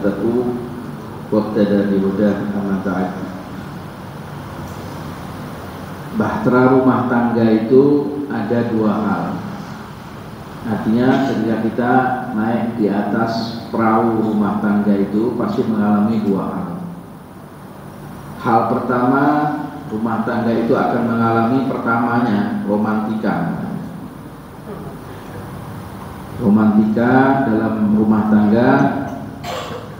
wattaqu wabtada bihudah amma ta'ad. Bahtera rumah tangga itu ada dua hal. Artinya ketika kita naik di atas perahu rumah tangga itu pasti mengalami dua hal. Hal pertama, rumah tangga itu akan mengalami pertamanya romantika. Romantika dalam rumah tangga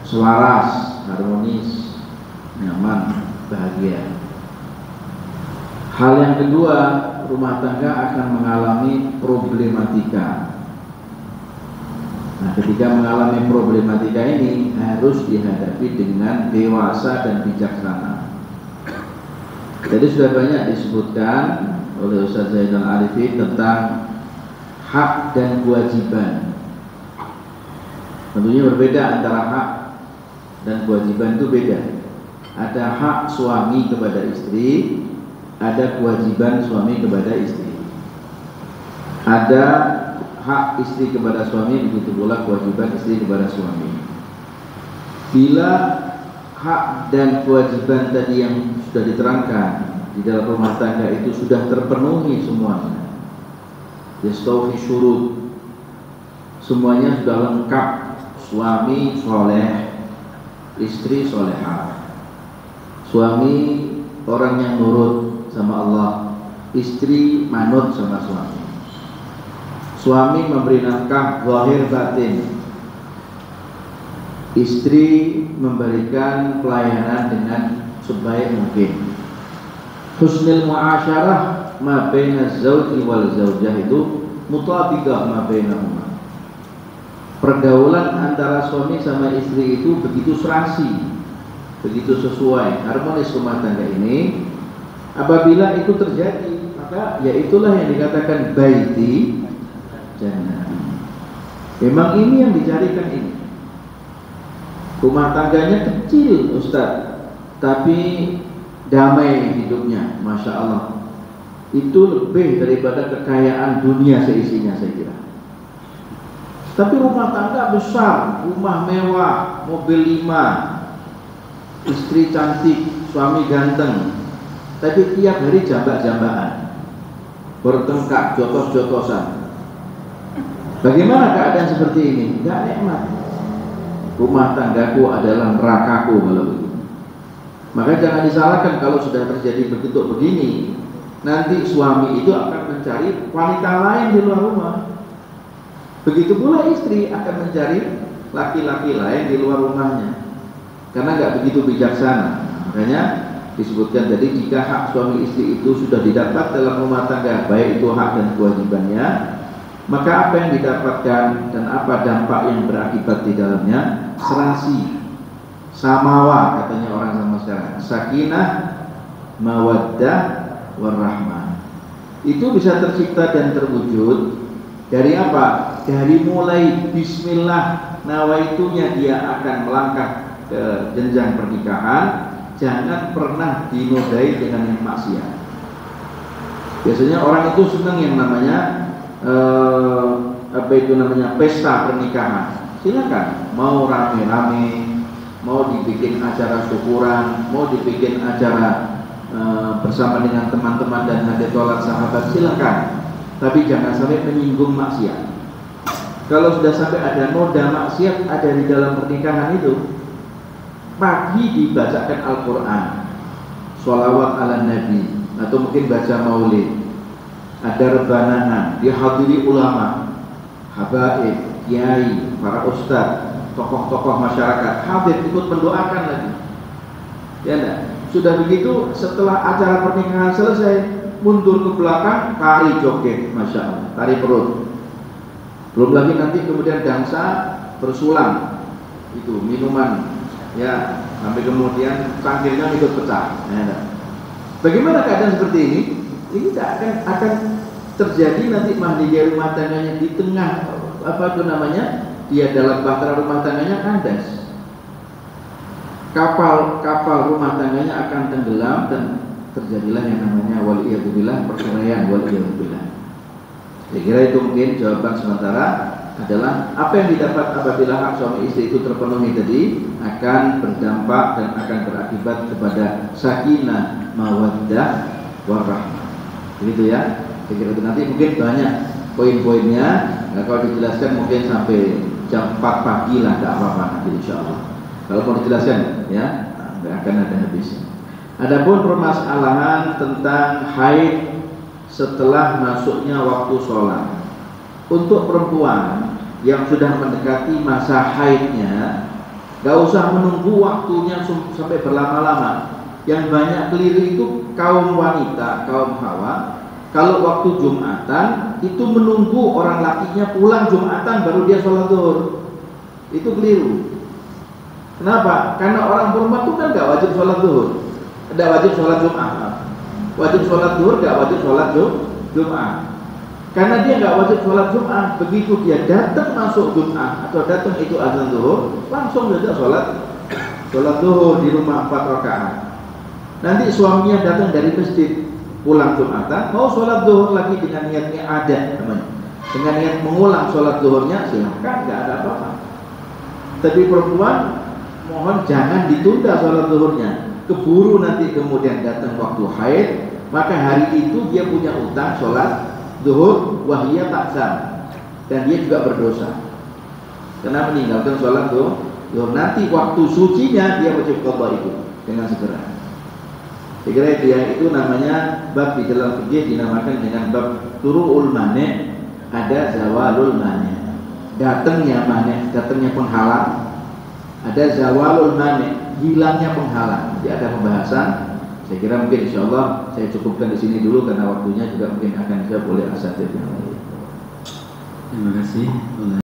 selaras, harmonis, nyaman, bahagia. Hal yang kedua, rumah tangga akan mengalami problematika. Nah, ketika mengalami problematika ini harus dihadapi dengan dewasa dan bijaksana. Jadi sudah banyak disebutkan oleh Ustaz Zainal Arifin tentang hak dan kewajiban. Tentunya berbeda antara hak dan kewajiban, itu beda. Ada hak suami kepada istri, ada kewajiban suami kepada istri. Ada hak istri kepada suami, begitu pula kewajiban istri kepada suami. Bila hak dan kewajiban tadi yang sudah diterangkan di dalam rumah tangga itu sudah terpenuhi semuanya, yastawfi syurut, semuanya sudah lengkap, suami soleh, istri solehah, suami orang yang nurut sama Allah, istri manut sama suami, suami memberi nafkah zahir batin, istri memberikan pelayanan dengan sebaik mungkin. Husnul muasyarah ma baina zauji wal zaujah itu mutabiqah ma bainahuma. Pergaulan antara suami sama istri itu begitu serasi, begitu sesuai, harmonis rumah tangga ini. Apabila itu terjadi, maka yaitulah yang dikatakan baiti jannah. Memang ini yang dicarikan ini. Rumah tangganya kecil Ustaz, tapi damai hidupnya, Masya Allah. Itu lebih daripada kekayaan dunia seisinya, saya kira. Tapi rumah tangga besar, rumah mewah, mobil 5, istri cantik, suami ganteng, tapi tiap hari jambak-jambakan, bertengkar, jotos-jotosan. Bagaimana keadaan seperti ini? Gak nikmat. Rumah tanggaku adalah nerakaku kalau begitu. Maka jangan disalahkan kalau sudah terjadi begitu begini. Nanti suami itu akan mencari wanita lain di luar rumah. Begitu pula istri akan mencari laki-laki lain di luar rumahnya, karena nggak begitu bijaksana. Makanya disebutkan tadi, jika hak suami istri itu sudah didapat dalam rumah tangga, baik itu hak dan kewajibannya, maka apa yang didapatkan dan apa dampak yang berakibat di dalamnya? Serasi, samawa katanya orang sama sekarang, sakinah, mawaddah, warahmah. Itu bisa tercipta dan terwujud dari apa? Dari mulai bismillah nawaitunya dia akan melangkah ke jenjang pernikahan, jangan pernah dinodai dengan yang maksiat. Biasanya orang itu senang yang namanya pesta pernikahan. Silakan, mau rame-rame, mau dibikin acara syukuran, mau dibikin acara bersama dengan teman-teman dan hadiah sahabat, silakan. Tapi jangan sampai menyinggung maksiat. Kalau sudah sampai ada noda maksiat ada di dalam pernikahan itu, pagi dibacakan Al-Quran, sholawat ala Nabi, atau mungkin baca maulid, ada rebanahan, dihadiri ulama, habaib, kiai, para ustadz, tokoh-tokoh masyarakat, hadir ikut mendoakan lagi. Ya enggak? Sudah begitu, setelah acara pernikahan selesai, mundur ke belakang, tari joget, Masya Allah, tari perut. Belum lagi nanti kemudian dansa bersulang, itu minuman, ya, sampai kemudian cangkirnya ikut pecah. Ya, bagaimana keadaan seperti ini? Ini tidak akan terjadi nanti mahligai rumah tangganya di tengah dia dalam bahtera rumah tangganya kandas. Kapal rumah tangganya akan tenggelam dan terjadilah yang namanya waliyadzubillah, perceraian, waliyadzubillah. Saya kira itu mungkin jawaban sementara. adalah apa yang didapat apabila hak suami istri itu terpenuhi tadi akan berdampak dan akan berakibat kepada sakinah, mawaddah, warahmah. Begitu ya. Saya kira itu nanti mungkin banyak poin-poinnya. Nah, kalau dijelaskan mungkin sampai jam 4 pagi lah, tidak apa-apa nanti insya Allah. Kalau mau dijelaskan ya, nggak akan ada habisnya. Adapun permasalahan tentang haid setelah masuknya waktu sholat, untuk perempuan yang sudah mendekati masa haidnya, gak usah menunggu waktunya sampai berlama-lama. Yang banyak keliru itu kaum wanita, kaum hawa. Kalau waktu Jumatan itu menunggu orang lakinya pulang Jumatan baru dia sholat zuhur. Itu keliru. Kenapa? Karena orang perempuan itu kan gak wajib sholat zuhur, tidak wajib sholat Jumat. Wajib sholat zuhur, gak wajib sholat Jumat. Karena dia gak wajib sholat Jumat, begitu dia datang masuk Jumat atau datang itu azan zuhur, langsung saja sholat zuhur di rumah 4 rakaat. Nanti suaminya datang dari masjid pulang Jumatan, mau sholat zuhur lagi dengan niatnya ada namanya, dengan niat mengulang sholat zuhurnya, silahkan, gak ada apa-apa. Tapi perempuan mohon jangan ditunda sholat zuhurnya. Keburu nanti kemudian datang waktu haid, maka hari itu dia punya utang sholat zuhur wahiyya taksam, dan dia juga berdosa karena meninggalkan sholat zuhur. Nanti waktu sucinya dia wajib qadha itu dengan segera. Saya kira itu ya, itu namanya bab di dalam fikih dinamakan dengan bab turu'ul mani', ada zawalul mani', datangnya mani', datangnya penghalang, ada zawalul mani', hilangnya penghalang. Jadi ada pembahasan. Saya kira mungkin insya Allah saya cukupkan di sini dulu karena waktunya juga mungkin akan dijawab oleh asatidz yang lain. Terima kasih.